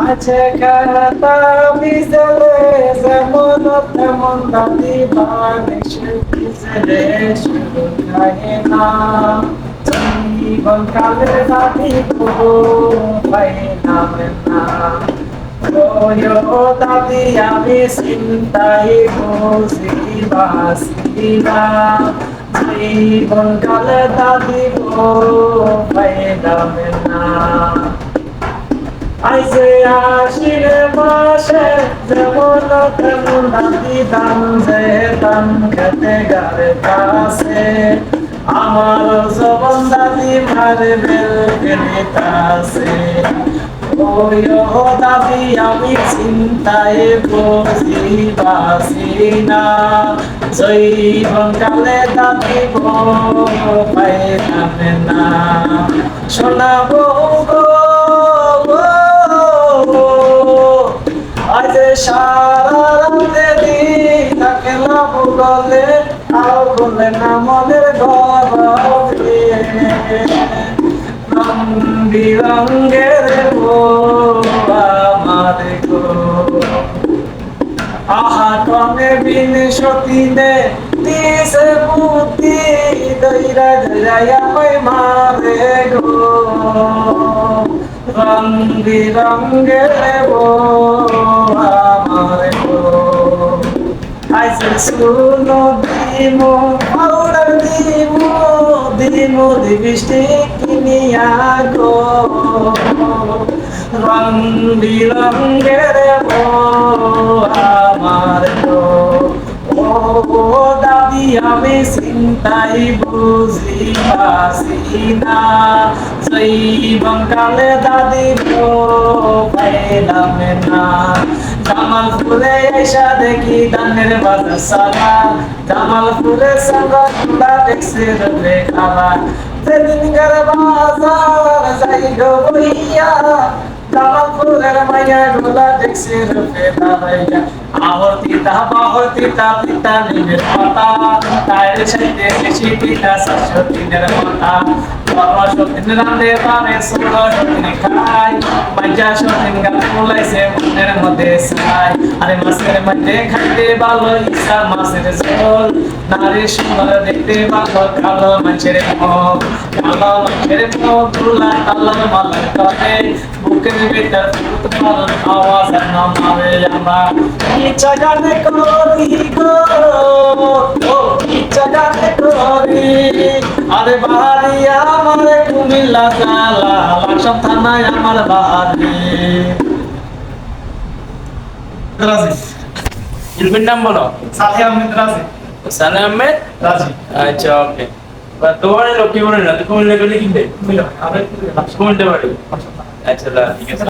আছে খাতা বিজলে যেমন তেমন দাদি বানিশে বিজলে শুরু খায় না জীবন কালে দাদি তো পাইলাম না ওয়ো দাদি আমি চিন্তাই বুঝি বাসি না জীবন কালে দাদি তো পাইলাম না আইসে আশিরে মাসে যেমন তেমন দাদি দান যে দান খেতে গারে কাছে আমার জবন দাদি মারে বেল গেলিতাছে ওয়ো দাদি আমি চিন্তায় বুঝি বাসি না জৈবন কালে দাদি পাইলাম না শোনাবো আজ সারা রাতে দিন তাকে লাভ গলে আও বলে না মনের গর্বে রং বিরঙ্গের আমার গো আহা কনে বিন সতীনে দিছে বুদ্ধি দইরা দইরা মারে গো রং বিরঙ্গের আমার গো আইসে শুনো দিমো পাউডার দিমো বৃষ্টি কিনিয়া গো রং বিরঙ্গের আমার গো ও দাদি আমি চিন্তাই বুঝি বাসি না জৈবন কালে দাদি পাইলাম না জামালপুরে এসা দেখি ধানের বাজার সারা জামালপুরে সারা তুলা দেখছে রে খালা সেদিনকার বাজার যাই গো বইয়া জামালপুরের মাইয়া গোলা দেখছে রে দাঁড়াইয়া আহর তিতা পিতা নিমের পাতা তাইর সাইতে বেশি পিতা সাতশো তিনের পাতা সতীন রাঁধে পারে ষোলো সতীন খায় পাঁচা সতীন গাছ ফুলাইছে মনের মধ্যে ছাই আরে মাছের মধ্যে খাইতে ভালো ইচ্ছা মাছের ঝোল নারী সুন্দর দেখতে ভালো কালো মাছের মুখ গুলা কালো মালার করে বুকের ভিতর ফুটবল আওয়াজ নামাবে আমরা ইচ্ছা গানে করি গো ইচ্ছা গানে করি আরে বাড়ি আমার কুমিল্লা জালা লাকসাম থানায় আমার বাড়ি রাজি ইলমির নাম বলো সালেহ আহমেদ রাজি সালেহ আহমেদ রাজি আচ্ছা ওকে তোমার লোক কি বলে না কুমিল্লা গেলে কিনবে কুমিল্লা বাড়ি আচ্ছা ঠিক আছে